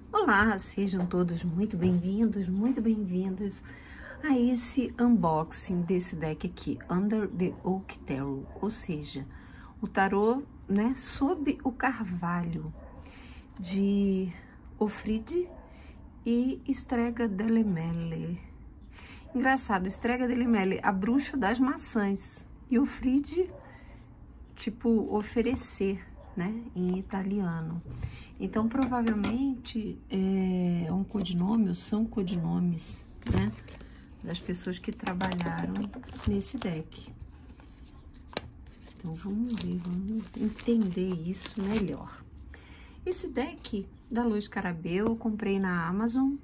Olá, sejam todos muito bem-vindos, muito bem-vindas a esse unboxing desse deck aqui, Under the Oak Tarot, ou seja, o tarô, né, sob o carvalho de Ofrid e Strega delle Mele. Engraçado, Strega delle Mele, a bruxa das maçãs, e Ofrid, tipo, oferecer, né, em italiano. Então, provavelmente, é um codinome, ou são codinomes, né, das pessoas que trabalharam nesse deck. Então, vamos ver, vamos entender isso melhor. Esse deck da Luz Carabeu eu comprei na Amazon.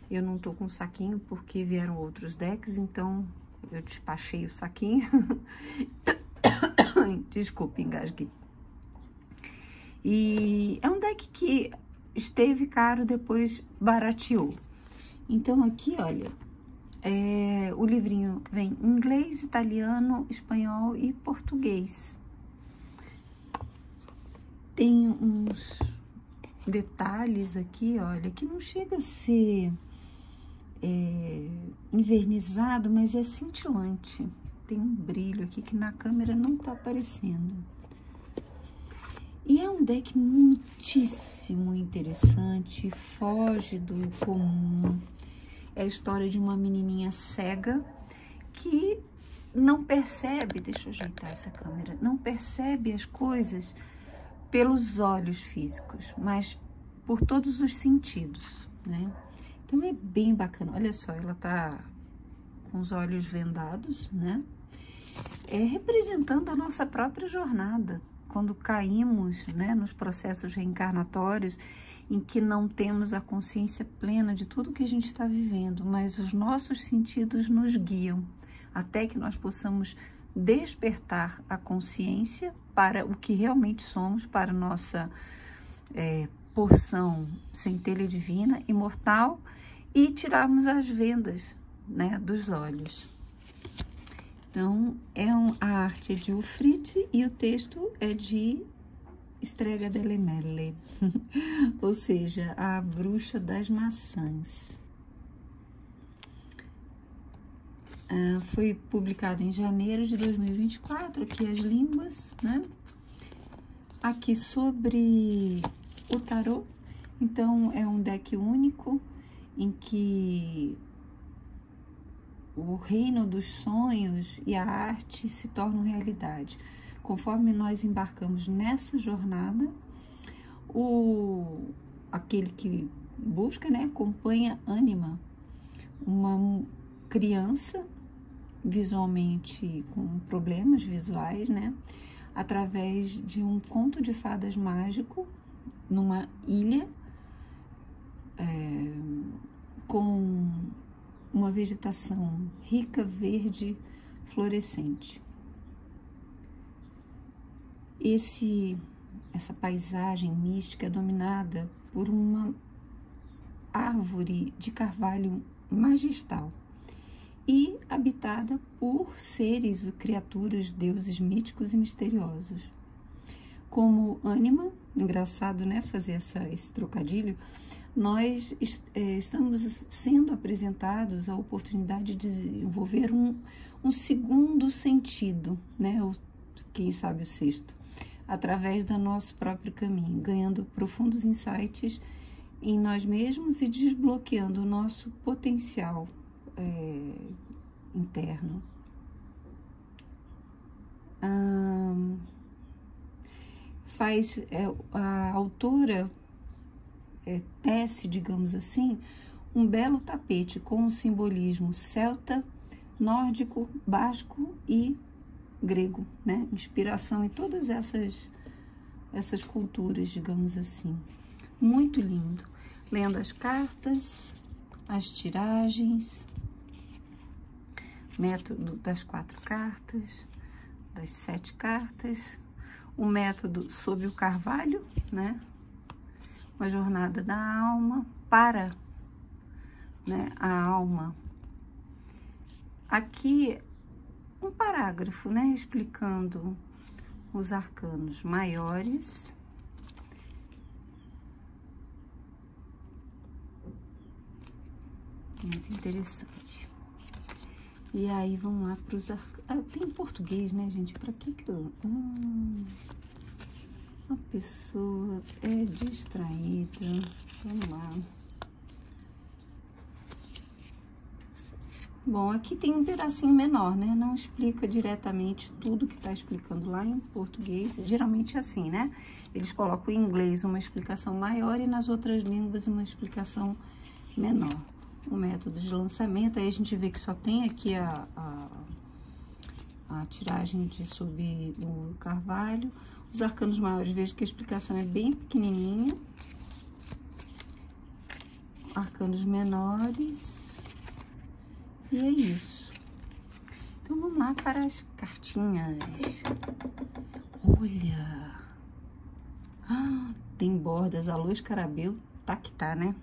Eu não tô com saquinho porque vieram outros decks, então eu despachei o saquinho. Desculpa, engasguei. E é um deck que esteve caro, depois barateou. Então, aqui, olha, o livrinho vem em inglês, italiano, espanhol e português. Tem uns detalhes aqui, olha, que não chega a ser envernizado, mas é cintilante. Tem um brilho aqui que na câmera não tá aparecendo. E é um deck muitíssimo interessante, foge do comum. É a história de uma menininha cega que não percebe, deixa eu ajeitar essa câmera, não percebe as coisas pelos olhos físicos, mas por todos os sentidos, né? Então é bem bacana. Olha só, ela tá com os olhos vendados, né? Representando a nossa própria jornada. Quando caímos, né, nos processos reencarnatórios, em que não temos a consciência plena de tudo que a gente está vivendo, mas os nossos sentidos nos guiam, até que nós possamos despertar a consciência para o que realmente somos, para a nossa porção centelha divina, imortal, e tirarmos as vendas, né, dos olhos. Então, a arte é de Ofrid e o texto é de Strega delle Mele, ou seja, a bruxa das maçãs. Foi publicado em janeiro de 2024, aqui as línguas, né? Aqui sobre o tarô, então é um deck único em que o reino dos sonhos e a arte se tornam realidade. Conforme nós embarcamos nessa jornada, aquele que busca, né, acompanha ânima, uma criança visualmente com problemas visuais, né, através de um conto de fadas mágico numa ilha com uma vegetação rica, verde, florescente. Essa paisagem mística é dominada por uma árvore de carvalho magistral e habitada por seres ou criaturas, deuses míticos e misteriosos. Como ânima, engraçado, né, fazer esse trocadilho, nós estamos sendo apresentados a oportunidade de desenvolver um segundo sentido, né, ou quem sabe o sexto, através do nosso próprio caminho, ganhando profundos insights em nós mesmos e desbloqueando o nosso potencial interno. A autora tece, digamos assim, um belo tapete com um simbolismo celta, nórdico, basco e grego, né? Inspiração em todas essas culturas, digamos assim. Muito lindo. Lendo as cartas, as tiragens, método das 4 cartas, das 7 cartas, o método sob o carvalho, né? Uma jornada da alma para, né, a alma. Aqui um parágrafo, né, explicando os arcanos maiores Muito interessante. E aí, vamos lá para os arcanos. Tem em português, né, gente? Para que eu... a pessoa é distraída. Vamos lá. Bom, aqui tem um pedacinho menor, né? Não explica diretamente tudo que tá explicando lá em português. Geralmente é assim, né? Eles colocam em inglês uma explicação maior e nas outras línguas uma explicação menor. O método de lançamento, aí a gente vê que só tem aqui a tiragem sobre o carvalho. Os arcanos maiores, vejo que a explicação é bem pequenininha. Arcanos menores. E é isso. Então, vamos lá para as cartinhas. Olha! Tem bordas, a luz Carabeu, tá que tá, né?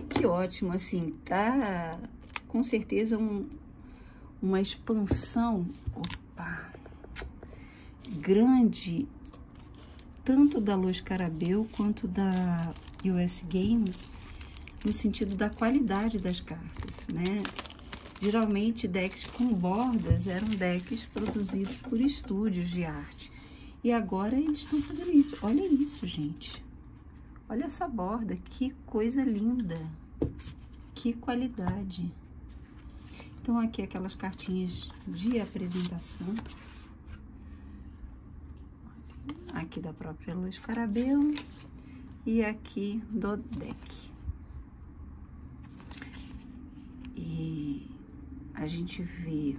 Que ótimo, assim, tá com certeza uma expansão, grande, tanto da luz Carabeu quanto da US Games, no sentido da qualidade das cartas, né? Geralmente, decks com bordas eram decks produzidos por estúdios de arte. E agora eles estão fazendo isso. Olha isso, gente. Olha essa borda. Que coisa linda. Que qualidade. Então, aqui aquelas cartinhas de apresentação. Aqui da própria Luz Carabeu. E aqui do deck. E a gente vê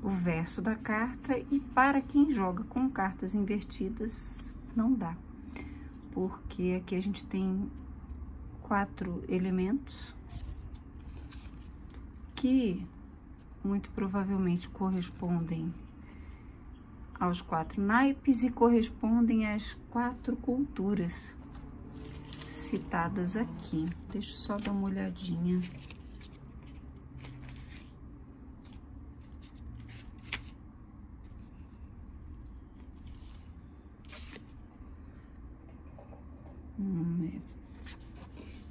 o verso da carta e para quem joga com cartas invertidas não dá, porque aqui a gente tem 4 elementos que muito provavelmente correspondem aos 4 naipes e correspondem às 4 culturas citadas aqui. Deixa eu só dar uma olhadinha.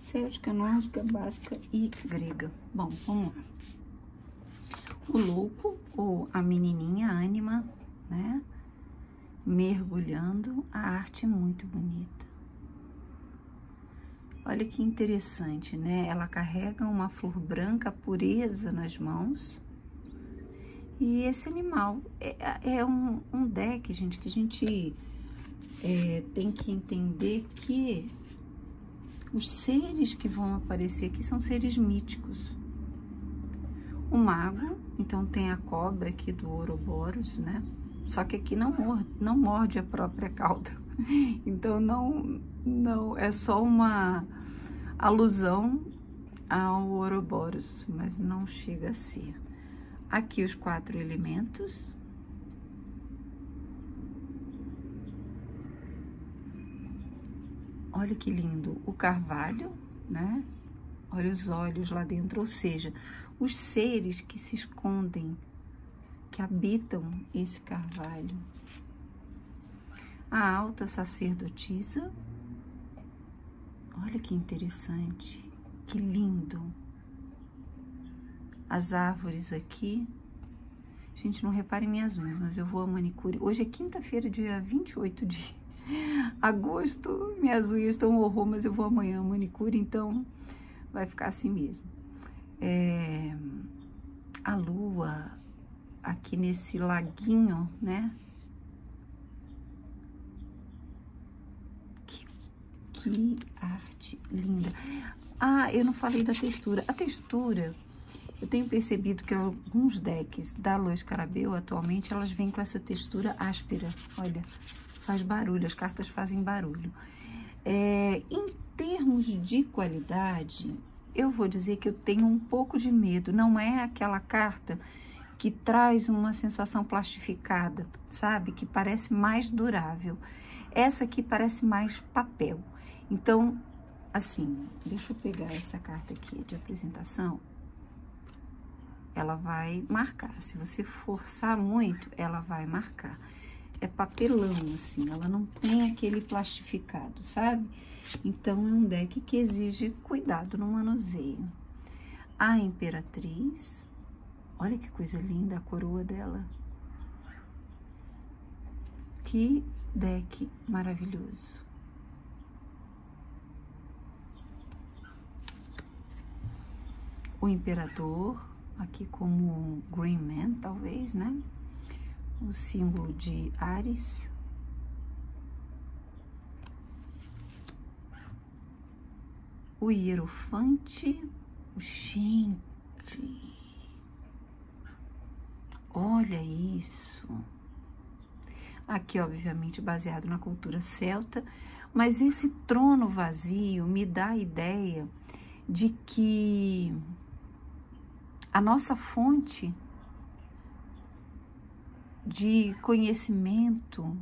Céltica, nórdica, básica e grega. Bom, vamos lá. O louco, ou a menininha, a ânima, né? Mergulhando, a arte é muito bonita. Olha que interessante, né? Ela carrega uma flor branca, pureza nas mãos. E esse animal é um deck, gente, que a gente tem que entender que os seres que vão aparecer aqui são seres míticos. O mago, então tem a cobra aqui do Ouroboros, né? Só que aqui não morde a própria cauda. Então não é só uma alusão ao Ouroboros, mas não chega a ser. Aqui os 4 elementos. Olha que lindo, o carvalho, né? Olha os olhos lá dentro, ou seja, os seres que se escondem, que habitam esse carvalho. A alta sacerdotisa, olha que interessante, que lindo. As árvores aqui. Gente, não reparem minhas unhas, mas eu vou a manicure. Hoje é quinta-feira, dia 28 de agosto. Minhas unhas estão um horror, mas eu vou amanhã a manicure, então vai ficar assim mesmo. A lua aqui nesse laguinho, né? Que arte linda. Ah, eu não falei da textura. A textura, eu tenho percebido que alguns decks da Luz Carabeu, atualmente, elas vêm com essa textura áspera. Olha, faz barulho, as cartas fazem barulho. Em termos de qualidade, eu vou dizer que eu tenho um pouco de medo. Não é aquela carta que traz uma sensação plastificada, sabe? Que parece mais durável. Essa aqui parece mais papel. Então, assim, deixa eu pegar essa carta aqui de apresentação. Ela vai marcar. Se você forçar muito, ela vai marcar. É papelão, assim, ela não tem aquele plastificado, sabe? Então, é um deck que exige cuidado no manuseio. a Imperatriz. Olha que coisa linda a coroa dela. Que deck maravilhoso. O Imperador, aqui como um Green Man, talvez, né? O símbolo de Áries. O Hierofante. Gente, olha isso. Aqui, obviamente, baseado na cultura celta, mas esse trono vazio me dá a ideia de que a nossa fonte de conhecimento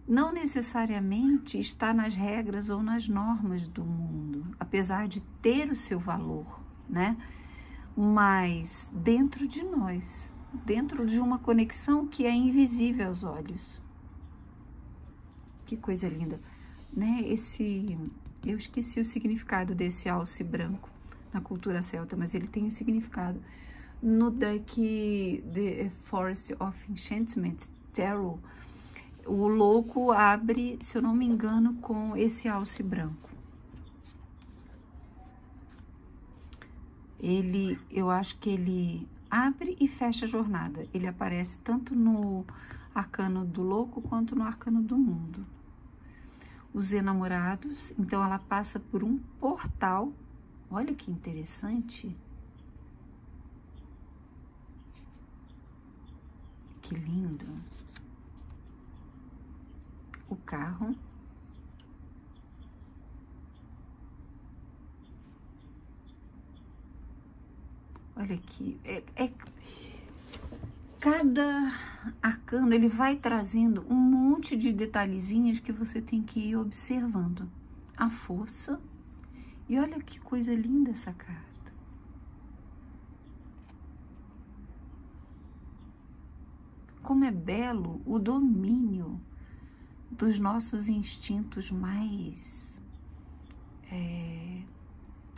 não necessariamente está nas regras ou nas normas do mundo, apesar de ter o seu valor, né? Mas dentro de nós, dentro de uma conexão que é invisível aos olhos. Que coisa linda, né? Eu esqueci o significado desse alce branco na cultura celta, mas ele tem um significado. No deck The Forest of Enchantment Tarot, o louco abre, se eu não me engano, com esse alce branco. Eu acho que ele abre e fecha a jornada. Ele aparece tanto no arcano do louco quanto no arcano do mundo. Os enamorados, então ela passa por um portal. Olha que interessante. Que lindo. O carro. Olha aqui, cada arcano ele vai trazendo um monte de detalhezinhos que você tem que ir observando. A força. E olha que coisa linda essa carta. Como é belo o domínio dos nossos instintos mais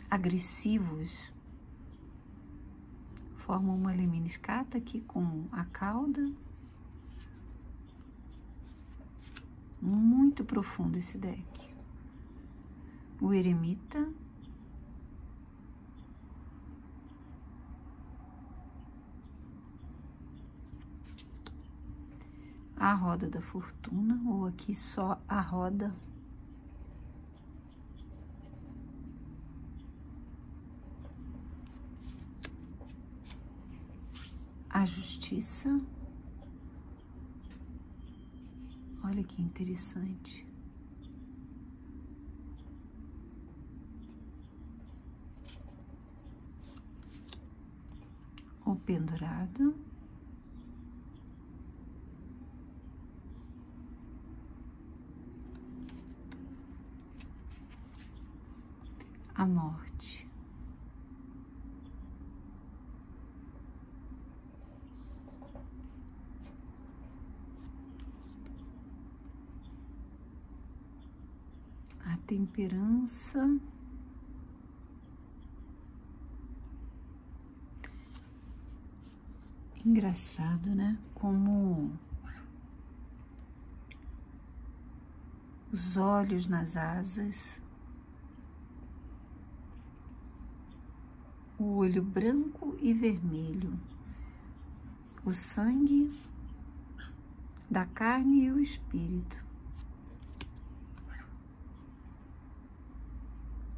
agressivos. Forma uma lemniscata aqui com a cauda. Muito profundo esse deck. O eremita. A roda da fortuna, ou aqui só a roda. A justiça. Olha que interessante. O pendurado. A morte. A temperança. Engraçado, né? Como os olhos nas asas, o olho branco e vermelho, o sangue da carne e o espírito,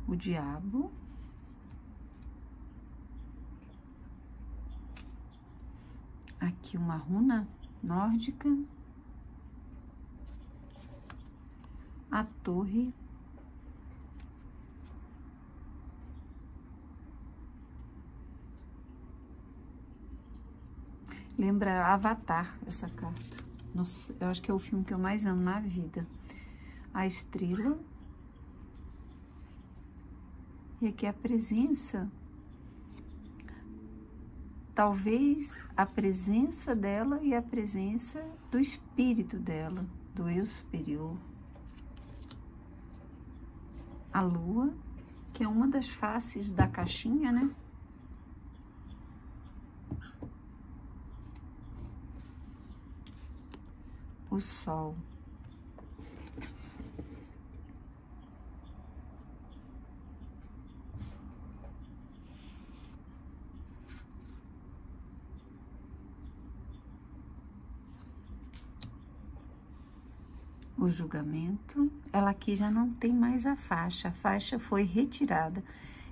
o diabo, aqui uma runa nórdica, a torre, lembra Avatar essa carta. Nossa, eu acho que é o filme que eu mais amo na vida. A estrela. E aqui a presença. Talvez a presença dela e a presença do espírito dela, do eu superior. A lua, que é uma das faces da caixinha, né? o Sol. O julgamento, ela aqui já não tem mais a faixa foi retirada,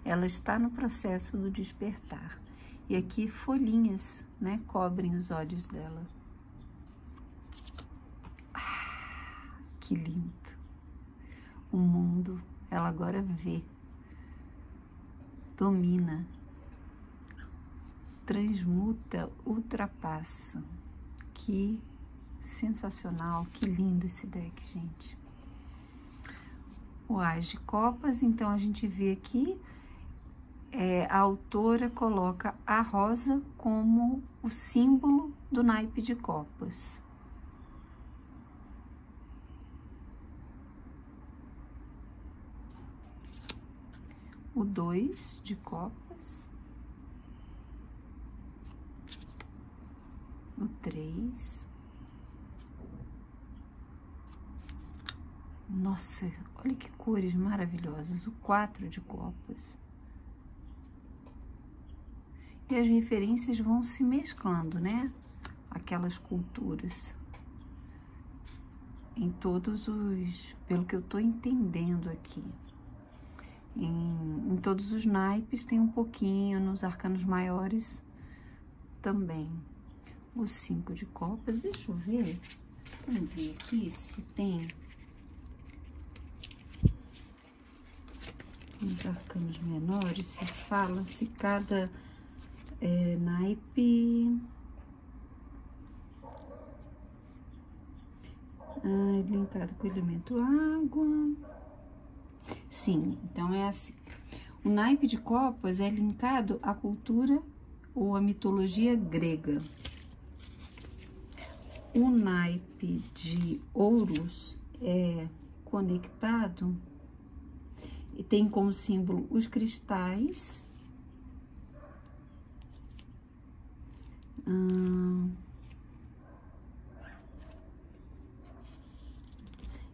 ela está no processo do despertar. E aqui folhinhas, né, cobrem os olhos dela. Ah, que lindo! O mundo, ela agora vê, domina, transmuta, ultrapassa. Que sensacional, que lindo esse deck, gente. O As de Copas, então a gente vê aqui, a autora coloca a rosa como o símbolo do naipe de copas. O 2 de copas. O 3. Nossa, olha que cores maravilhosas. O 4 de copas. E as referências vão se mesclando, né? Aquelas culturas. Em todos os... Pelo que eu tô entendendo aqui. Em todos os naipes tem um pouquinho, nos arcanos maiores também. O 5 de copas, deixa eu ver. Vamos ver aqui se tem... Nos arcanos menores, se fala se cada naipe é linkado com o elemento água. Sim, então é assim. O naipe de copas é linkado à cultura ou à mitologia grega. O naipe de ouros é conectado e tem como símbolo os cristais.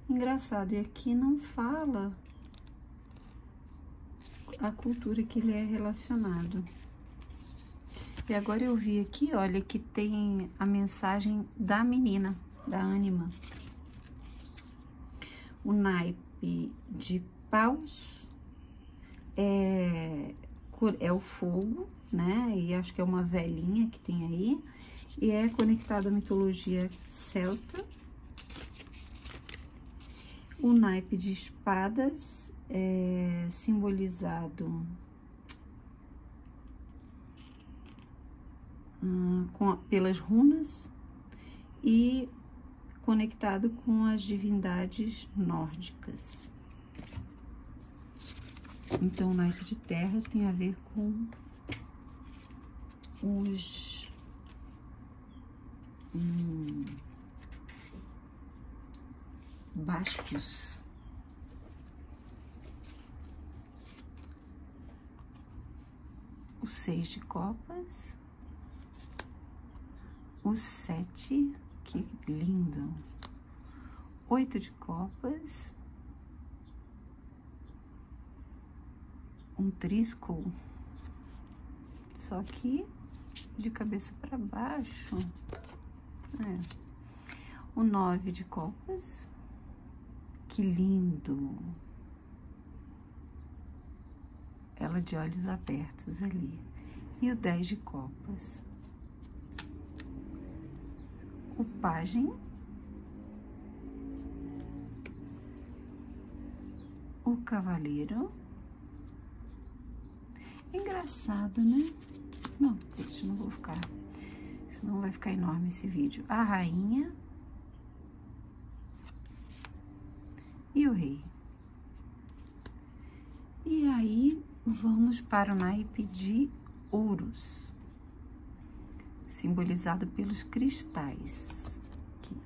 Engraçado, e aqui não fala a cultura que ele é relacionado. E agora eu vi aqui, olha, que tem a mensagem da menina, da ânima. O naipe de paus é o fogo, né? E acho que é uma velhinha que tem aí. E é conectado à mitologia celta. O naipe de espadas é simbolizado pelas runas e conectado com as divindades nórdicas. Então, o naipe de terras tem a ver com os bascos. O 6 de copas. O 7, que lindo. 8 de copas. Um trisco. Só que de cabeça para baixo. O 9 de copas. Que lindo. Ela de olhos abertos ali. E o 10 de copas. O pajem. O cavaleiro. Engraçado, né? Não, deixa, não vou ficar. Senão vai ficar enorme esse vídeo. A rainha. E o rei. E aí, vamos para o naipe de ouros. Simbolizado pelos cristais. Aqui.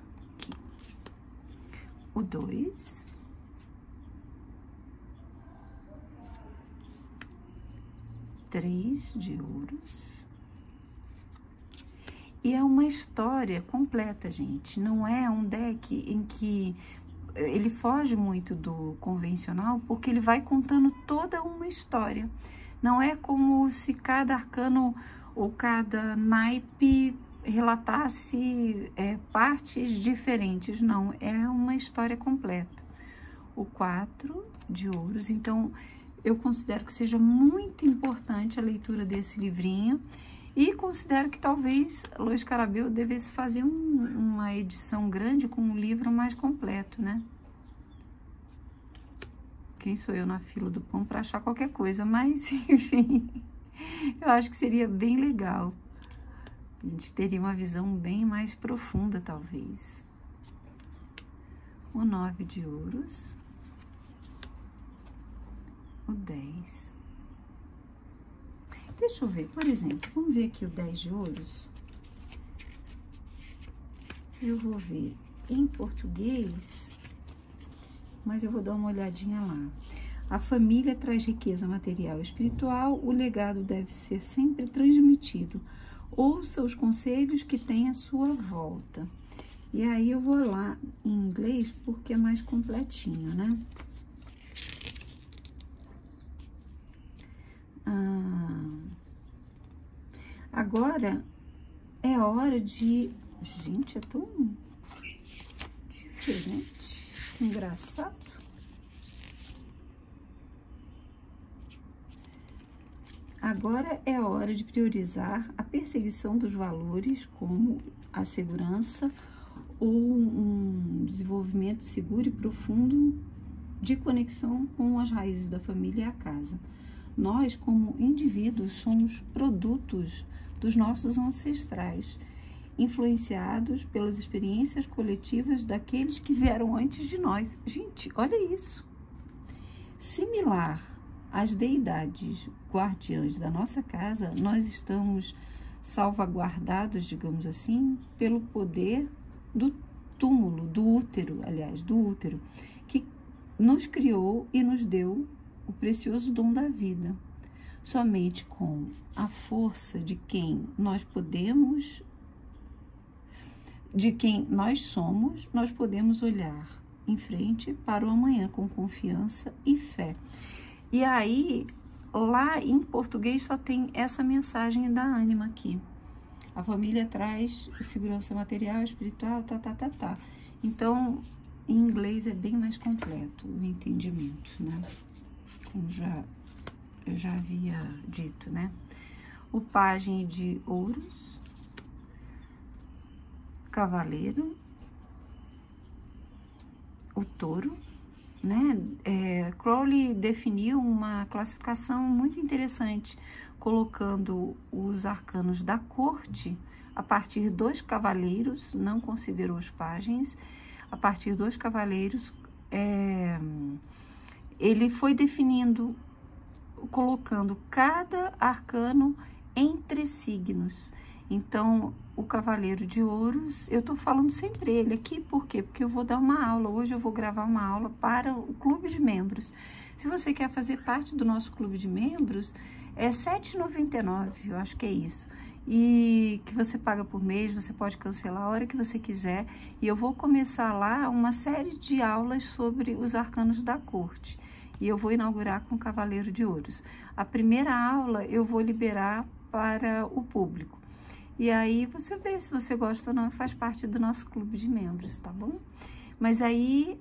O 2. Três de ouros. E é uma história completa, gente. Não é um deck em que ele foge muito do convencional, porque ele vai contando toda uma história. Não é como se cada arcano ou cada naipe relatasse partes diferentes. Não, é uma história completa. O 4 de ouros. Então, eu considero que seja muito importante a leitura desse livrinho. E considero que talvez Lois Carabel devesse fazer uma edição grande com um livro mais completo, né? Quem sou eu na fila do pão para achar qualquer coisa, mas enfim, eu acho que seria bem legal. A gente teria uma visão bem mais profunda, talvez. O 9 de ouros. O 10. Deixa eu ver, por exemplo, vamos ver aqui o 10 de ouros. Eu vou ver em português, mas eu vou dar uma olhadinha lá. A família traz riqueza material e espiritual, o legado deve ser sempre transmitido. Ouça os conselhos que tem à sua volta. E aí eu vou lá em inglês porque é mais completinho, né? Agora é hora de... Gente, é tão diferente, engraçado. Agora é hora de priorizar a perseguição dos valores, como a segurança ou um desenvolvimento seguro e profundo de conexão com as raízes da família e a casa. Nós, como indivíduos, somos produtos dos nossos ancestrais, influenciados pelas experiências coletivas daqueles que vieram antes de nós. Gente, olha isso! Similar às deidades guardiãs da nossa casa, nós estamos salvaguardados, digamos assim, pelo poder do túmulo, do útero, aliás, do útero, que nos criou e nos deu o precioso dom da vida. Somente com a força de quem nós somos, nós podemos olhar em frente para o amanhã com confiança e fé. E aí, lá em português só tem essa mensagem da Ânima aqui. A família traz segurança material, espiritual, tá. Então, em inglês é bem mais completo o entendimento, né? Como eu já havia dito, né? O pajem de ouros, cavaleiro, o touro, né? Crowley definiu uma classificação muito interessante, colocando os arcanos da corte a partir dos cavaleiros, não considerou os pajens, a partir dos cavaleiros, ele foi definindo, colocando cada arcano entre signos. Então, o Cavaleiro de Ouros, eu tô falando sempre ele aqui, por quê? Porque eu vou dar uma aula, hoje eu vou gravar uma aula para o clube de membros. Se você quer fazer parte do nosso clube de membros, é R$ 7,99, eu acho que é isso. E que você paga por mês, você pode cancelar a hora que você quiser. E eu vou começar lá uma série de aulas sobre os arcanos da corte. E eu vou inaugurar com o Cavaleiro de Ouros. A primeira aula eu vou liberar para o público. E aí você vê se você gosta ou não, faz parte do nosso clube de membros, tá bom? Mas aí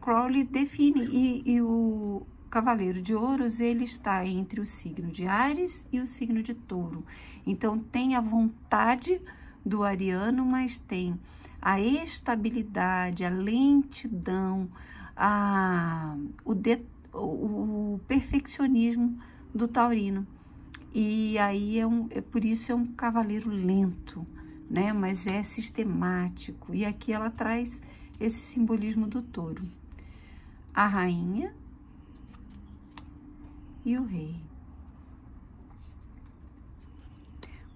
Crowley define, e o Cavaleiro de Ouros, ele está entre o signo de Áries e o signo de Touro. Então, tem a vontade do ariano, mas tem a estabilidade, a lentidão, o perfeccionismo do taurino. E aí, por isso é um cavaleiro lento, né? Mas é sistemático. E aqui ela traz esse simbolismo do touro. A rainha e o rei.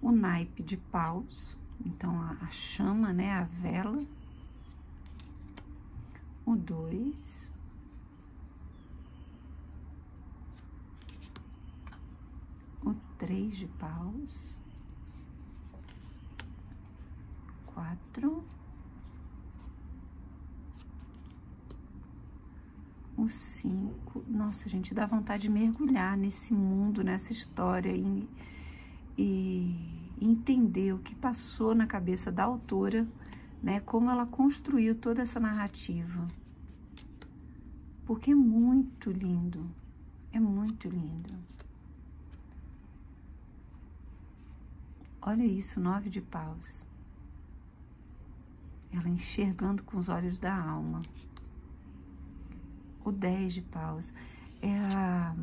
O naipe de paus, então a chama, né? A vela. O 2. O 3 de paus. 4, o 5. Nossa, gente, dá vontade de mergulhar nesse mundo, nessa história e entender o que passou na cabeça da autora, né? Como ela construiu toda essa narrativa. Porque é muito lindo, é muito lindo. Olha isso, 9 de paus. Ela enxergando com os olhos da alma. O 10 de paus. É a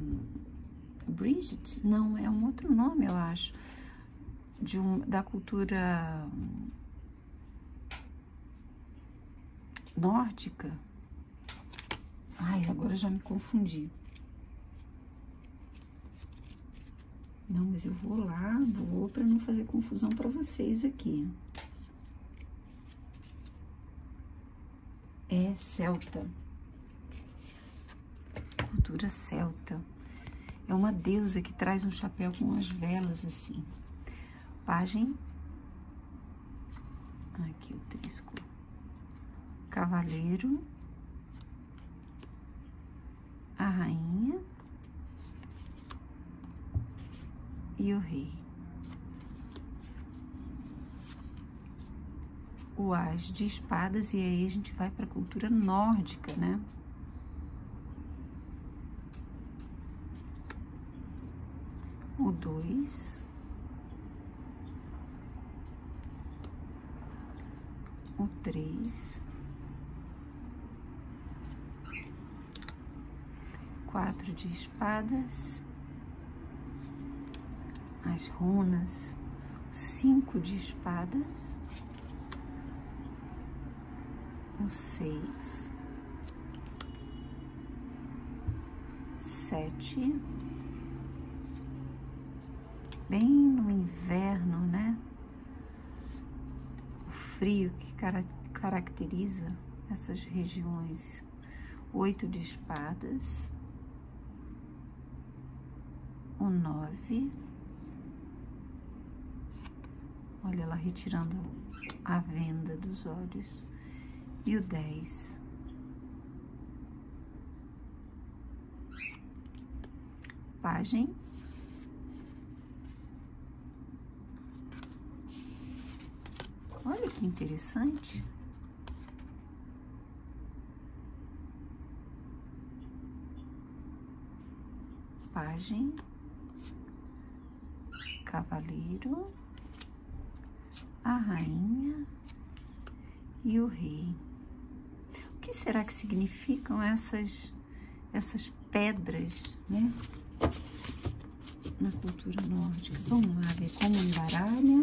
Bridget? Não, é um outro nome, eu acho. Da cultura nórdica. Ai, agora já me confundi. Não, mas eu vou lá, vou para não fazer confusão para vocês aqui. É celta. Cultura celta. É uma deusa que traz um chapéu com as velas assim. Pajem. Aqui o trisco. Cavaleiro. A rainha. E o rei. O as de espadas, e aí a gente vai para a cultura nórdica, né? O 2. O 3. 4 de espadas. As runas. 5 de espadas. O 6. 7. Bem no inverno, né? O frio que caracteriza essas regiões. 8 de espadas. O 9. Olha ela retirando a venda dos olhos. E o 10. Pajem. Olha que interessante. Pajem. Cavaleiro. A rainha e o rei. O que será que significam essas pedras, né? Na cultura nórdica. Vamos lá ver como embaralha.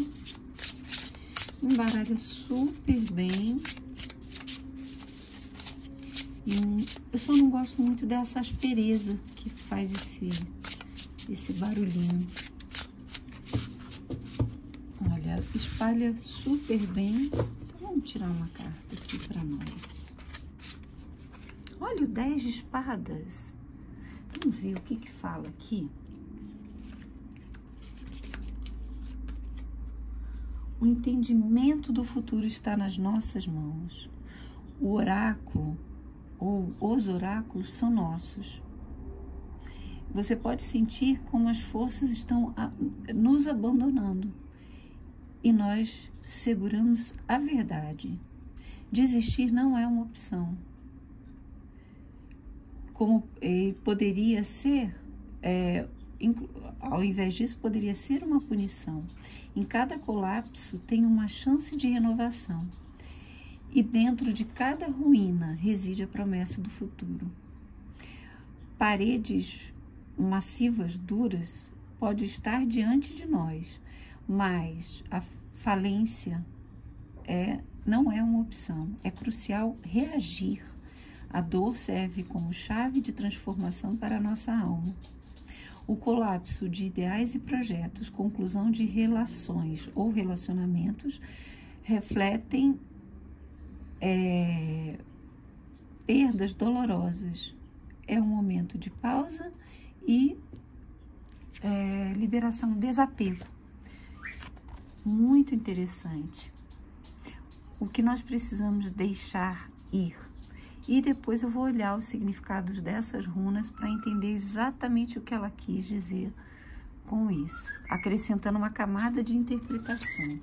Embaralha super bem. Eu só não gosto muito dessa aspereza que faz esse barulhinho. Olha, espalha super bem. Então, vamos tirar uma carta aqui para nós. Olha o 10 de espadas. Vamos ver o que fala aqui. O entendimento do futuro está nas nossas mãos. O oráculo, ou os oráculos, são nossos. Você pode sentir como as forças estão nos abandonando. E nós seguramos a verdade. Desistir não é uma opção. Como poderia ser, ao invés disso, poderia ser uma punição. Em cada colapso tem uma chance de renovação. E dentro de cada ruína reside a promessa do futuro. Paredes massivas, duras, pode estar diante de nós, mas a falência não é uma opção. É crucial reagir. A dor serve como chave de transformação para a nossa alma. O colapso de ideais e projetos, conclusão de relações ou relacionamentos, refletem perdas dolorosas. É um momento de pausa e liberação, desapego. Muito interessante. o que nós precisamos deixar ir. E depois eu vou olhar os significados dessas runas para entender exatamente o que ela quis dizer com isso, acrescentando uma camada de interpretação.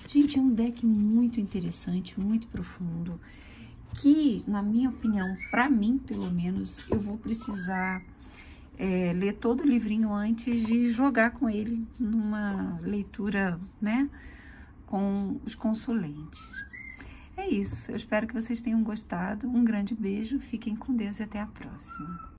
Gente, é um deck muito interessante, muito profundo, que, na minha opinião, para mim, pelo menos, eu vou precisar ler todo o livrinho antes de jogar com ele numa leitura, né, com os consulentes. É isso, eu espero que vocês tenham gostado. Um grande beijo, fiquem com Deus e até a próxima.